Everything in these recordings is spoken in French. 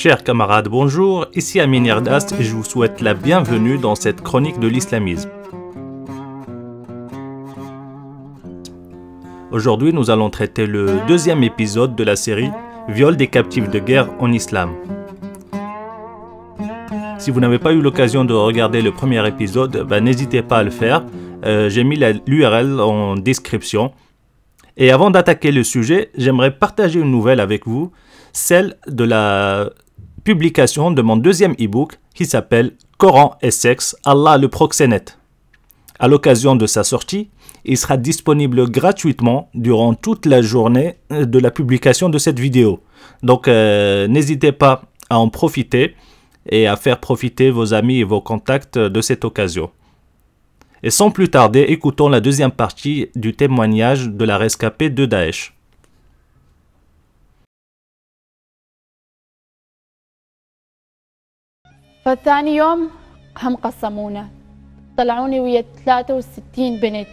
Chers camarades, bonjour, ici Amin Yardast et je vous souhaite la bienvenue dans cette chronique de l'islamisme. Aujourd'hui, nous allons traiter le deuxième épisode de la série Viol des captifs de guerre en islam. Si vous n'avez pas eu l'occasion de regarder le premier épisode, n'hésitez pas à le faire. J'ai mis l'URL en description. Et avant d'attaquer le sujet, j'aimerais partager une nouvelle avec vous, celle de la publication de mon deuxième e-book qui s'appelle Coran et sexe, Allah le proxénète. À l'occasion de sa sortie, il sera disponible gratuitement durant toute la journée de la publication de cette vidéo. Donc n'hésitez pas à en profiter et à faire profiter vos amis et vos contacts de cette occasion. Et sans plus tarder, écoutons la deuxième partie du témoignage de la rescapée de Daesh. فالثاني يوم هم قسمونا طلعوني ويا 63 بنت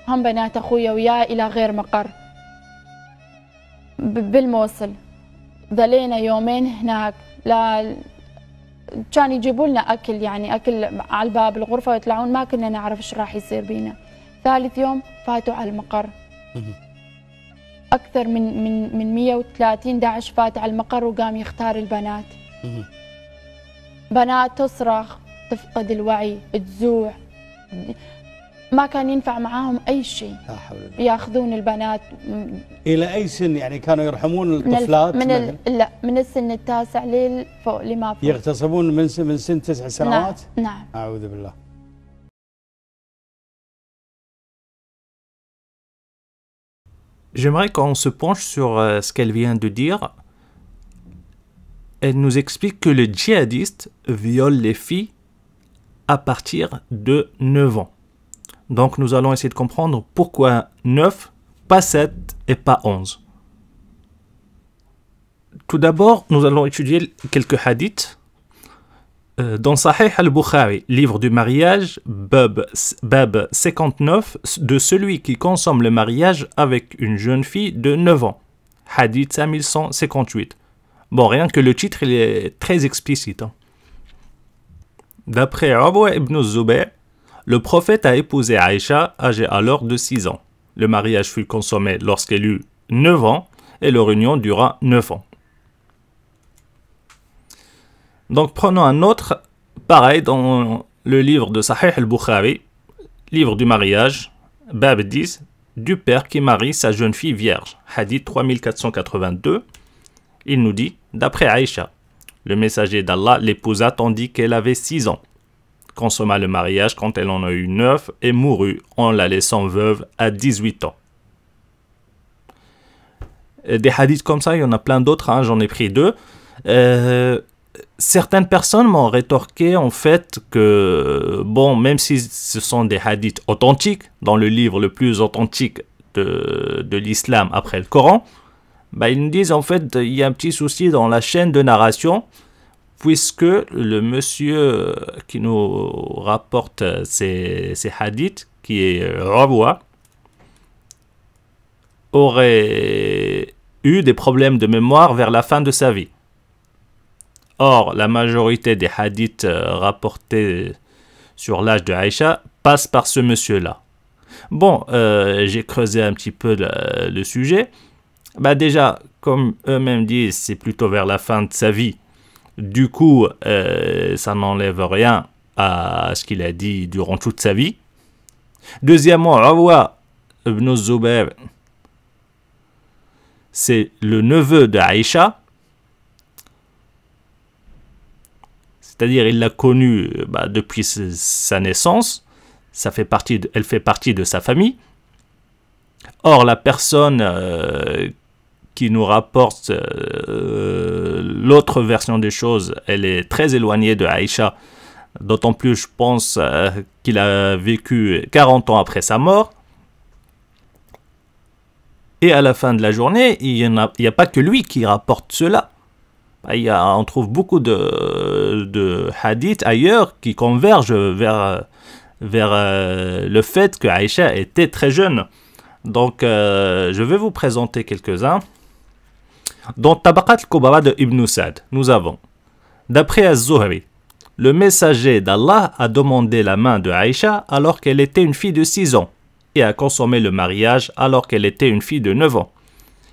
هم بنات اخويا وياه الى غير مقر بالموصل. ظلينا يومين هناك، لا كان يجيبوا لنا اكل، يعني اكل على الباب الغرفه ويطلعون، ما كنا نعرف ايش راح يصير بينا. ثالث يوم فاتوا على المقر، اكثر من 130 داعش فات على المقر وقام يختار البنات. بنات تصرخ، تفقد الوعي، تزوع، ما كان ينفع معاهم اي شيء. لا حول ولا قوة. ياخذون البنات. الى اي سن يعني كانوا يرحمون الطفلات؟ لا، من السن التاسع لفوق لما فوق. يغتصبون من سن 9 سنوات؟ نعم. اعوذ بالله. J'aimerais qu'on se penche sur ce qu'elle vient de dire. Elle nous explique que les djihadistes violent les filles à partir de 9 ans. Donc nous allons essayer de comprendre pourquoi 9, pas 7 et pas 11. Tout d'abord, nous allons étudier quelques hadiths. Dans Sahih al-Bukhari, livre du mariage, bab 59, de celui qui consomme le mariage avec une jeune fille de 9 ans. Hadith 5158. Bon, rien que le titre, il est très explicite. D'après Urwa ibn Zubayr, le prophète a épousé Aïcha, âgée alors de 6 ans. Le mariage fut consommé lorsqu'elle eut 9 ans et leur union dura 9 ans. Donc prenons un autre, pareil dans le livre de Sahih al-Bukhari, livre du mariage, bab 10, du père qui marie sa jeune fille vierge. Hadith 3482. Il nous dit, d'après Aïcha, le messager d'Allah l'épousa tandis qu'elle avait 6 ans, consomma le mariage quand elle en a eu 9 et mourut en la laissant veuve à 18 ans. Des hadiths comme ça, il y en a plein d'autres, j'en ai pris 2. Certaines personnes m'ont rétorqué en fait que, bon, même si ce sont des hadiths authentiques, dans le livre le plus authentique de l'islam après le Coran, ils nous disent en fait il y a un petit souci dans la chaîne de narration, puisque le monsieur qui nous rapporte ces hadiths, qui est Urwa, aurait eu des problèmes de mémoire vers la fin de sa vie. Or, la majorité des hadiths rapportés sur l'âge de Aïcha passent par ce monsieur-là. Bon, j'ai creusé un petit peu le sujet. Déjà, comme eux-mêmes disent, c'est plutôt vers la fin de sa vie. Du coup, ça n'enlève rien à ce qu'il a dit durant toute sa vie. Deuxièmement, Urwa ibn Zubayr, c'est le neveu de Aïcha. C'est-à-dire, il l'a connue depuis sa naissance. Elle fait partie de sa famille. Or, la personne qui nous rapporte l'autre version des choses, elle est très éloignée de Aïcha. D'autant plus, je pense, qu'il a vécu 40 ans après sa mort. Et à la fin de la journée, il n'y a pas que lui qui rapporte cela. On trouve beaucoup de hadiths ailleurs qui convergent vers le fait que Aïcha était très jeune. Donc, je vais vous présenter quelques-uns. Dans Tabaqat al-Kubra de Ibn Sa'd, nous avons, d'après Az-Zuhri, le messager d'Allah a demandé la main de Aïcha alors qu'elle était une fille de 6 ans et a consommé le mariage alors qu'elle était une fille de 9 ans.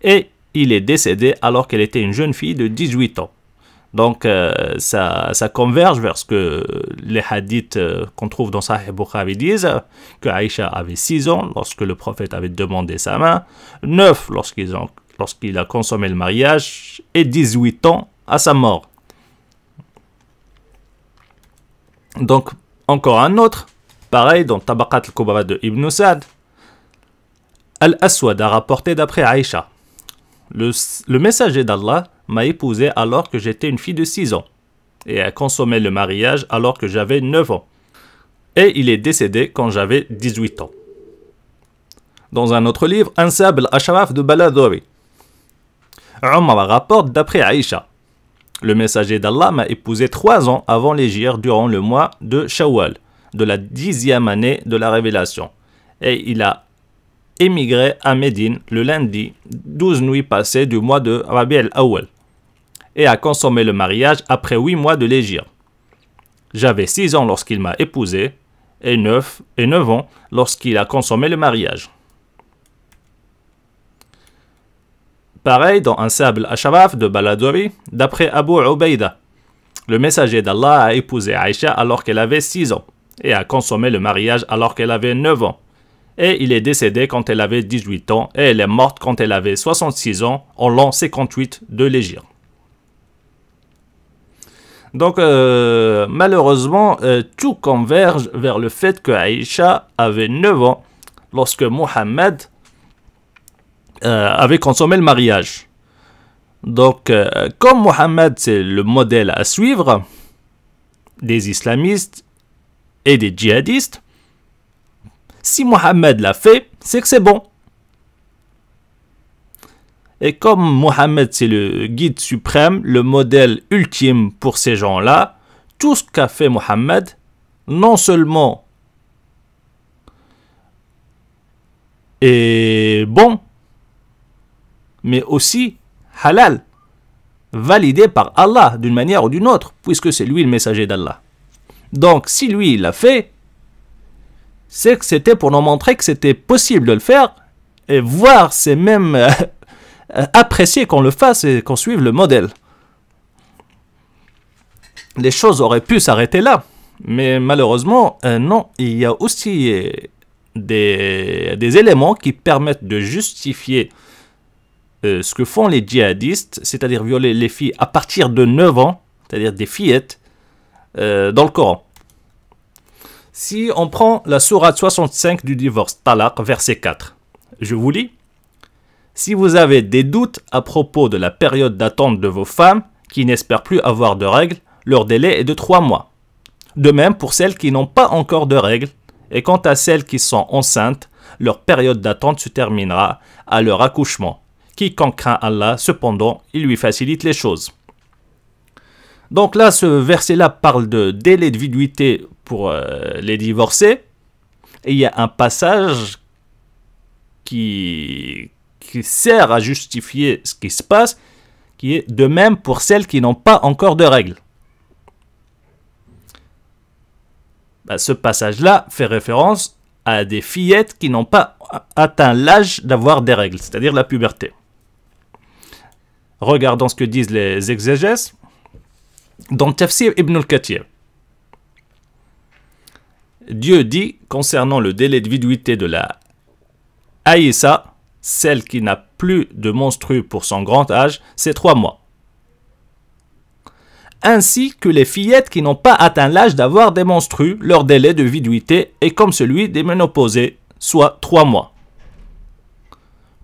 Et il est décédé alors qu'elle était une jeune fille de 18 ans. Donc ça converge vers ce que les hadiths qu'on trouve dans Sahih Bukhari disent, que Aïcha avait 6 ans lorsque le prophète avait demandé sa main, 9 lorsqu'il a consommé le mariage et 18 ans à sa mort. Donc encore un autre, pareil dans Tabaqat al-Kubra de Ibn Sa'd, Al-Aswad a rapporté d'après Aïcha, le messager d'Allah m'a épousée alors que j'étais une fille de 6 ans et a consommé le mariage alors que j'avais 9 ans. Et il est décédé quand j'avais 18 ans. Dans un autre livre, Ansab al-Ashraf de Baladori, Omar rapporte d'après Aïcha, le messager d'Allah m'a épousé 3 ans avant l'hégire durant le mois de Shawwal, de la 10e année de la révélation. Et il a émigré à Médine le lundi 12 nuits passées du mois de Rabi' al-Awwal et a consommé le mariage après 8 mois de l'hégire. J'avais 6 ans lorsqu'il m'a épousé et 9 ans lorsqu'il a consommé le mariage. Pareil dans un sable Ashraf de Baladori, d'après Abu Ubaïda, le messager d'Allah a épousé Aïcha alors qu'elle avait 6 ans et a consommé le mariage alors qu'elle avait 9 ans. Et il est décédé quand elle avait 18 ans et elle est morte quand elle avait 66 ans en l'an 58 de l'hégire. Donc malheureusement, tout converge vers le fait que Aïcha avait 9 ans lorsque Mohammed avait consommé le mariage. Donc comme Mohammed c'est le modèle à suivre des islamistes et des djihadistes, si Mohammed l'a fait, c'est que c'est bon. Et comme Mohammed c'est le guide suprême, le modèle ultime pour ces gens-là, tout ce qu'a fait Mohammed, non seulement est bon, mais aussi halal, validé par Allah d'une manière ou d'une autre, puisque c'est lui le messager d'Allah. Donc si lui il l'a fait, c'est que c'était pour nous montrer que c'était possible de le faire, et voire c'est même apprécier qu'on le fasse et qu'on suive le modèle. Les choses auraient pu s'arrêter là, mais malheureusement, non, il y a aussi des éléments qui permettent de justifier ce que font les djihadistes, c'est-à-dire violer les filles à partir de 9 ans, c'est-à-dire des fillettes, dans le Coran. Si on prend la sourate 65 du divorce, Talaq, verset 4, je vous lis. Si vous avez des doutes à propos de la période d'attente de vos femmes qui n'espèrent plus avoir de règles, leur délai est de 3 mois. De même pour celles qui n'ont pas encore de règles, et quant à celles qui sont enceintes, leur période d'attente se terminera à leur accouchement. Quiconque craint Allah, cependant, il lui facilite les choses. Donc là, ce verset-là parle de délai de viduité pour les divorcés. Et il y a un passage qui sert à justifier ce qui se passe, qui est de même pour celles qui n'ont pas encore de règles. Ce passage-là fait référence à des fillettes qui n'ont pas atteint l'âge d'avoir des règles, c'est-à-dire la puberté. Regardons ce que disent les exégèses. Dans Tafsir Ibn al-Kathir, Dieu dit concernant le délai de viduité de la Aïssa, celle qui n'a plus de menstrues pour son grand âge, c'est 3 mois. Ainsi que les fillettes qui n'ont pas atteint l'âge d'avoir des menstrues, leur délai de viduité est comme celui des ménopausées, soit 3 mois.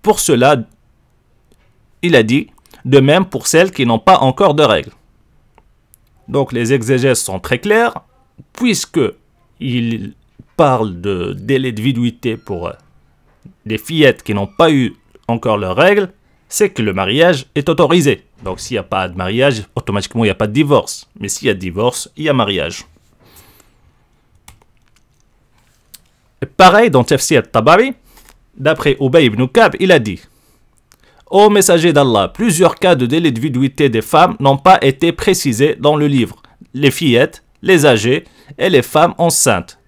Pour cela, il a dit, de même pour celles qui n'ont pas encore de règles. Donc les exégèses sont très clairs, puisque il parle de délai de viduité pour des fillettes qui n'ont pas eu encore leurs règles, c'est que le mariage est autorisé. Donc s'il n'y a pas de mariage, automatiquement il n'y a pas de divorce. Mais s'il y a divorce, il y a mariage. Et pareil dans Tafsir Tabari, d'après Ubay ibn Ka'b, il a dit: Ô messager d'Allah, plusieurs cas de délai de viduité des femmes n'ont pas été précisés dans le livre. Les fillettes, les âgées et les femmes enceintes.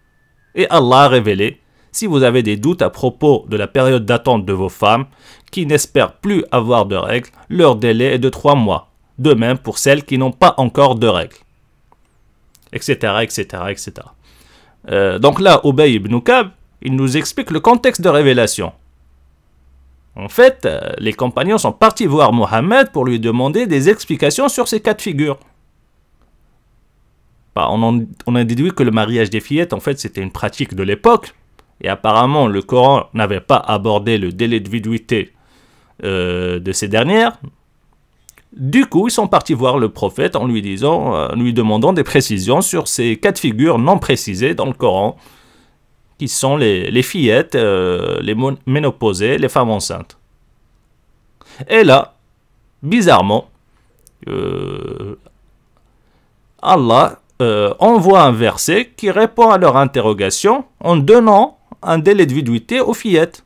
Et Allah a révélé, si vous avez des doutes à propos de la période d'attente de vos femmes, qui n'espèrent plus avoir de règles, leur délai est de 3 mois. De même pour celles qui n'ont pas encore de règles. Etc. etc., etc. Donc là, Ubay ibn Ka'b, il nous explique le contexte de révélation. En fait, les compagnons sont partis voir Mohammed pour lui demander des explications sur ces cas de figure. On a déduit que le mariage des fillettes, en fait, c'était une pratique de l'époque. Et apparemment, le Coran n'avait pas abordé le délai de viduité de ces dernières. Du coup, ils sont partis voir le prophète en lui demandant des précisions sur ces cas de figure non précisés dans le Coran, qui sont les fillettes, les ménopausées, les femmes enceintes. Et là, bizarrement, Allah envoie un verset qui répond à leur interrogation en donnant un délai de viduité aux fillettes.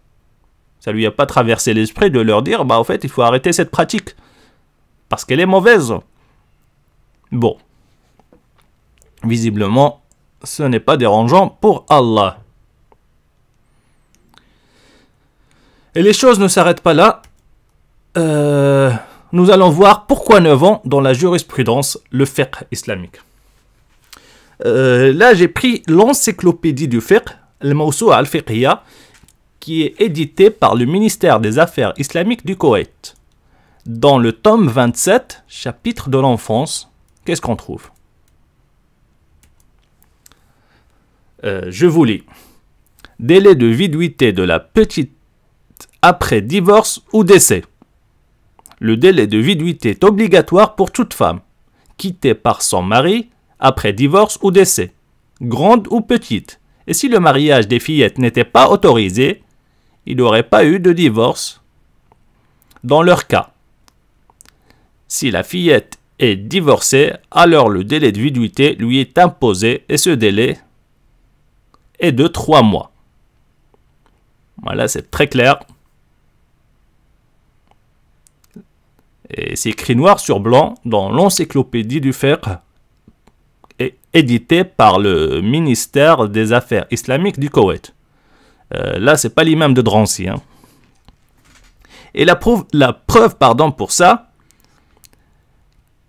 Ça lui a pas traversé l'esprit de leur dire, en fait, il faut arrêter cette pratique, parce qu'elle est mauvaise. Bon, visiblement, ce n'est pas dérangeant pour Allah. Et les choses ne s'arrêtent pas là. Nous allons voir pourquoi 9 ans dans la jurisprudence, le fiqh islamique. Là, j'ai pris l'encyclopédie du fiqh, le Mawsou'a al-Fiqhiyya, qui est édité par le ministère des Affaires islamiques du Koweït. Dans le tome 27, chapitre de l'enfance, qu'est-ce qu'on trouve? Je vous lis. Délai de viduité de la petite après divorce ou décès. Le délai de viduité est obligatoire pour toute femme, quittée par son mari après divorce ou décès, grande ou petite. Et si le mariage des fillettes n'était pas autorisé, il n'y aurait pas eu de divorce. Dans leur cas, si la fillette est divorcée, alors le délai de viduité lui est imposé et ce délai est de 3 mois. Voilà, c'est très clair. Et c'est écrit noir sur blanc dans l'encyclopédie du fiqh, édité par le ministère des Affaires islamiques du Koweït. Là, c'est pas l'imam de Drancy. Hein. Et la preuve, pour ça,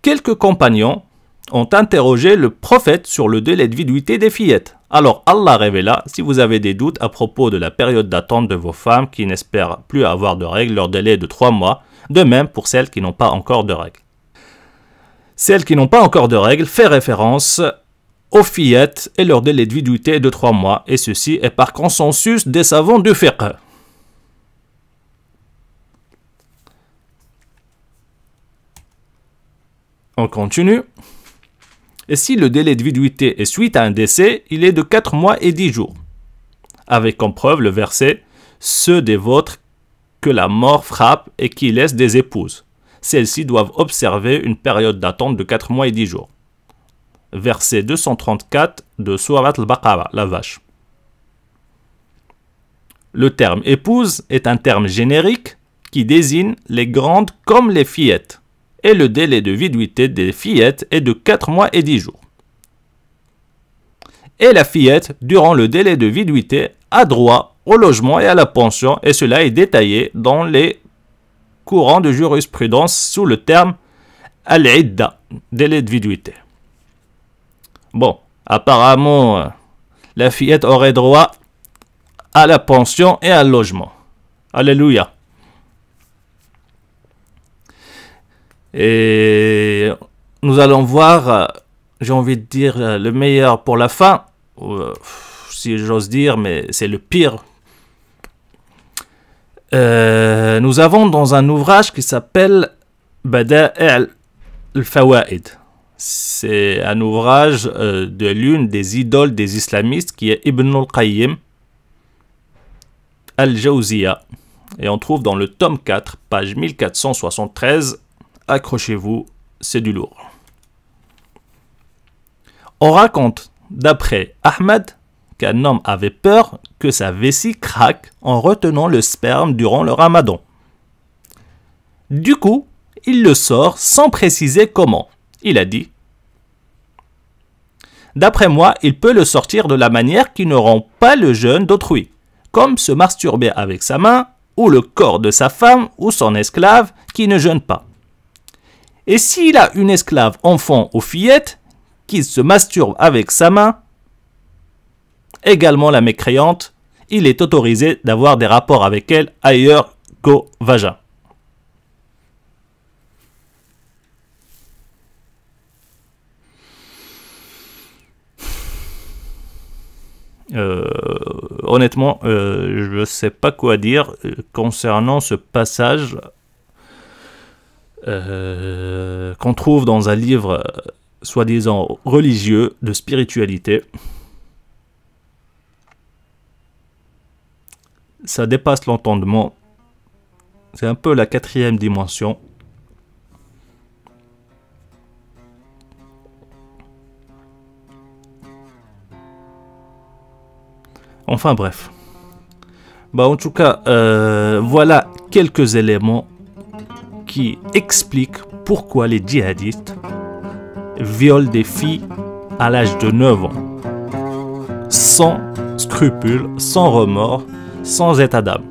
quelques compagnons ont interrogé le prophète sur le délai de viduité des fillettes. Alors Allah révéla, si vous avez des doutes à propos de la période d'attente de vos femmes qui n'espèrent plus avoir de règles, leur délai est de 3 mois, de même pour celles qui n'ont pas encore de règles. Celles qui n'ont pas encore de règles fait référence aux fillettes et leur délai de viduité est de 3 mois, et ceci est par consensus des savants du fiqh. On continue. Et si le délai de viduité est suite à un décès, il est de 4 mois et 10 jours. Avec comme preuve le verset « Ceux des vôtres que la mort frappe et qui laissent des épouses. Celles-ci doivent observer une période d'attente de 4 mois et 10 jours. » Verset 234 de Surat al-Baqarah, la vache. Le terme « épouse » est un terme générique qui désigne les grandes comme les fillettes. Et le délai de viduité des fillettes est de 4 mois et 10 jours. Et la fillette, durant le délai de viduité, a droit au logement et à la pension, et cela est détaillé dans les courants de jurisprudence sous le terme al-idda, délai de viduité. Bon, apparemment, la fillette aurait droit à la pension et à logement. Alléluia. Et nous allons voir, j'ai envie de dire, le meilleur pour la fin, si j'ose dire, mais c'est le pire. Nous avons dans un ouvrage qui s'appelle Bada'i' al-Fawaid. C'est un ouvrage de l'une des idoles des islamistes qui est Ibn al-Qayyim al-Jawziyya. Et on trouve dans le tome 4, page 1473. Accrochez-vous, c'est du lourd. On raconte, d'après Ahmed, qu'un homme avait peur que sa vessie craque en retenant le sperme durant le ramadan. Du coup, il le sort sans préciser comment. Il a dit: d'après moi, il peut le sortir de la manière qui ne rend pas le jeûne d'autrui, comme se masturber avec sa main, ou le corps de sa femme ou son esclave qui ne jeûne pas. Et s'il a une esclave, enfant ou fillette qui se masturbe avec sa main, également la mécréante, il est autorisé d'avoir des rapports avec elle ailleurs qu'au vagin. Honnêtement, je ne sais pas quoi dire concernant ce passage qu'on trouve dans un livre soi-disant religieux de spiritualité. Ça dépasse l'entendement. C'est un peu la 4e dimension. Enfin bref. En tout cas, voilà quelques éléments qui expliquent pourquoi les djihadistes violent des filles à l'âge de 9 ans. Sans scrupules, sans remords, sans état d'âme.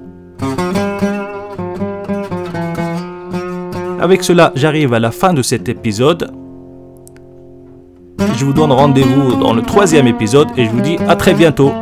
Avec cela, j'arrive à la fin de cet épisode. Je vous donne rendez-vous dans le 3e épisode et je vous dis à très bientôt.